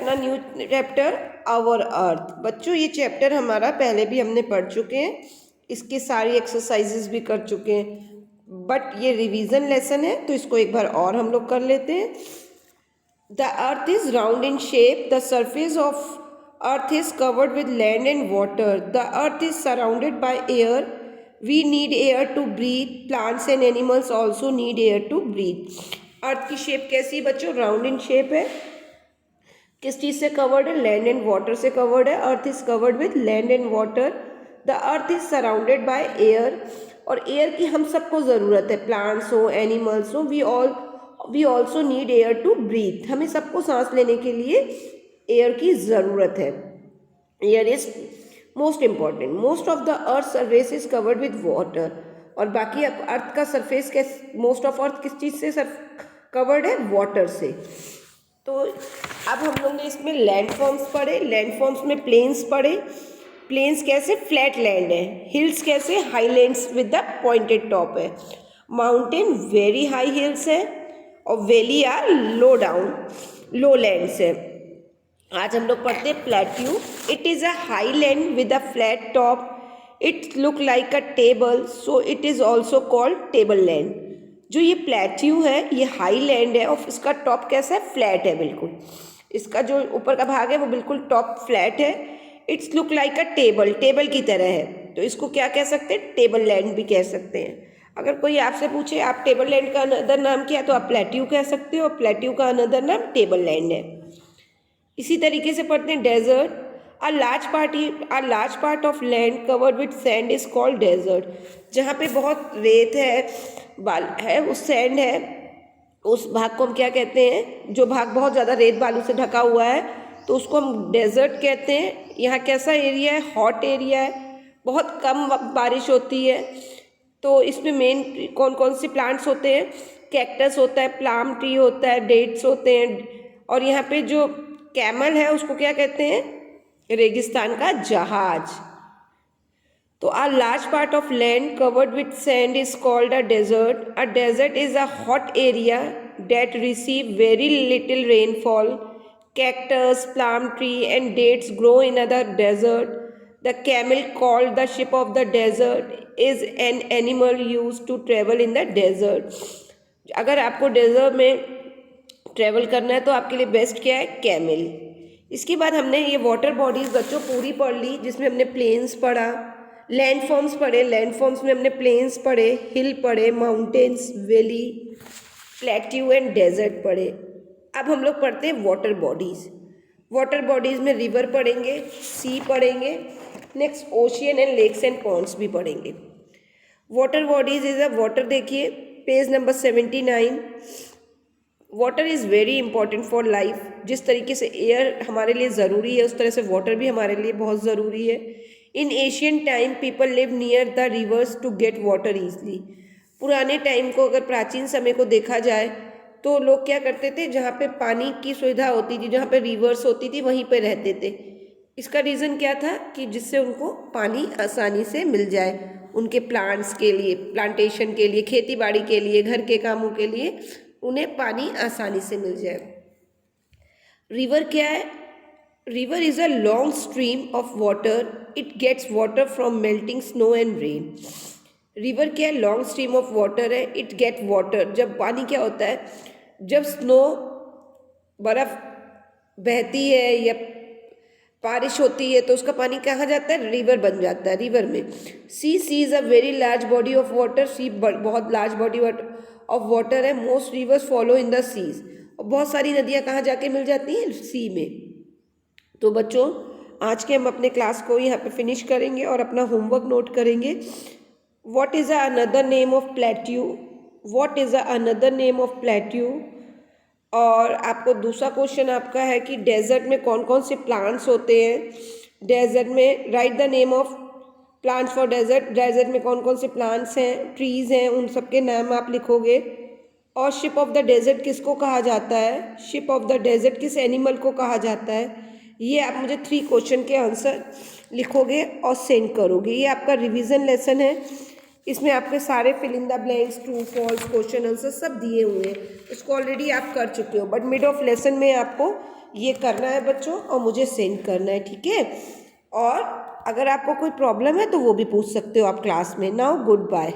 अपना new chapter our earth. बच्चों ये चैप्टर हमारा पहले भी हमने पढ़ चुके हैं, इसके सारी एक्सरसाइजेस भी कर चुके हैं, बट ये रिवीजन लेसन है तो इसको एक बार और हम लोग कर लेते हैं। The earth is round in shape, the surface of earth is covered with land and water, the earth is surrounded by air, we need air to breathe, plants and animals also need air to breathe. Earth की shape कैसी है बच्चों? Round in shape है। किस चीज़ से covered है? Land and water से covered है। Earth is covered with land and water, the earth is surrounded by air, और एयर की हम सबको ज़रूरत है, प्लांट्स हो, एनिमल्स हो, we also need air to breathe. हमें सबको सांस लेने के लिए एयर की ज़रूरत है। Air is most important. Most of the earth surface is covered with water, और बाकी अर्थ का सरफेस मोस्ट ऑफ अर्थ किस चीज़ से कवर्ड है? वाटर से। तो अब हम लोग ने इसमें लैंड फॉर्म्स पढ़े, लैंड फॉर्म्स में प्लेन्स पढ़े। प्लेन्स कैसे? फ्लैट लैंड है। हिल्स कैसे? Highlands with the pointed top है। माउंटेन वेरी हाई हिल्स है, और valley are low down low lands है। आज हम लोग पढ़ते हैं plateau. It is a high land with a flat top, it look like a table, so it is also called table land. जो ये प्लेट्यू है ये हाई लैंड है, और इसका टॉप कैसा है? फ्लैट है बिल्कुल। इसका जो ऊपर का भाग है वो बिल्कुल टॉप फ्लैट है। It's look like a table, table की तरह है, तो इसको क्या कह सकते हैं? टेबल लैंड भी कह सकते हैं। अगर कोई आपसे पूछे आप टेबल लैंड का अनदर नाम क्या है, तो आप प्लेट्यू कह सकते हो, और प्लेट्यू का अनदर नाम टेबल लैंड है। इसी तरीके से पढ़ते हैं desert. A large part of land covered with sand is called desert। जहाँ पे बहुत रेत है उस सैंड है, उस भाग को हम क्या कहते हैं? जो भाग बहुत ज़्यादा रेत बालू से ढका हुआ है तो उसको हम डेजर्ट कहते हैं। यहाँ कैसा एरिया है? हॉट एरिया है, बहुत कम बारिश होती है। तो इसमें मेन कौन कौन से प्लांट्स होते हैं? कैक्टस होता है, प्लाम ट्री होता है, डेट्स होते हैं, और यहाँ पे जो कैमल है उसको क्या कहते हैं? रेगिस्तान का जहाज। तो a large part of land covered with sand is called a desert. A desert is a hot area that receive very little rainfall. Cactus, palm tree and dates grow in the desert. The camel, called the ship of the desert, is an animal used to travel in the desert. अगर आपको desert में travel करना है तो आपके लिए best क्या है? कैमल। इसके बाद हमने ये वाटर बॉडीज़ बच्चों पूरी पढ़ ली, जिसमें हमने प्लेन्स पढ़ा, लैंड फॉर्म्स पढ़े, लैंड फॉर्म्स में हमने प्लेन्स पढ़े, हिल पढ़े, mountains, valley, plateau and desert पढ़े। अब हम लोग पढ़ते हैं वाटर बॉडीज़। वाटर बॉडीज़ में रिवर पढ़ेंगे, सी पढ़ेंगे, next ocean and lakes and ponds भी पढ़ेंगे। Water bodies is a water, देखिए page number 79। Water is very important for life. जिस तरीके से एयर हमारे लिए ज़रूरी है उस तरह से वाटर भी हमारे लिए बहुत ज़रूरी है। In ancient time people live near the rivers to get water easily. पुराने टाइम को, अगर प्राचीन समय को देखा जाए तो लोग क्या करते थे? जहाँ पे पानी की सुविधा होती थी, जहाँ पे रिवर्स होती थी, वहीं पे रहते थे। इसका रीज़न क्या था? कि जिससे उनको पानी आसानी से मिल जाए, उनके प्लांट्स के लिए, प्लांटेशन के लिए, खेती बाड़ी के लिए, घर के कामों के लिए उन्हें पानी आसानी से मिल जाए। रिवर क्या है? River is a long stream of water, it gets water from melting snow and rain. River क्या है? लॉन्ग स्ट्रीम ऑफ वाटर है, इट गेट वाटर। जब पानी क्या होता है? जब स्नो, बर्फ़ बहती है या बारिश होती है तो उसका पानी कहाँ जाता है? रिवर बन जाता है, रिवर में। Sea is a very large body of water. Sea बहुत लार्ज बॉडी ऑफ वाटर है। Most rivers follow in the seas. और बहुत सारी नदियाँ कहाँ जाके मिल जाती हैं? सी में। तो बच्चों आज के हम अपने क्लास को यहाँ पे फिनिश करेंगे और अपना होमवर्क नोट करेंगे। What is another name of plateau? What is another name of plateau? और आपको दूसरा क्वेश्चन आपका है कि डेजर्ट में कौन कौन से प्लांट्स होते हैं? डेजर्ट में write the name of plants for desert. Desert में कौन कौन से प्लांट्स हैं, ट्रीज़ हैं, उन सबके नाम आप लिखोगे। और शिप ऑफ द डेजर्ट किसको कहा जाता है? शिप ऑफ द डेजर्ट किस एनिमल को कहा जाता है? ये आप मुझे 3 क्वेश्चन के आंसर लिखोगे और सेंड करोगे। ये आपका रिवीजन लेसन है, इसमें आपके सारे fill in the blanks, true false, question answer सब दिए हुए हैं। इसको ऑलरेडी आप कर चुके हो, बट मिड ऑफ लेसन में आपको ये करना है बच्चों और मुझे सेंड करना है, ठीक है। और अगर आपको कोई प्रॉब्लम है तो वो भी पूछ सकते हो आप क्लास में। Now good bye.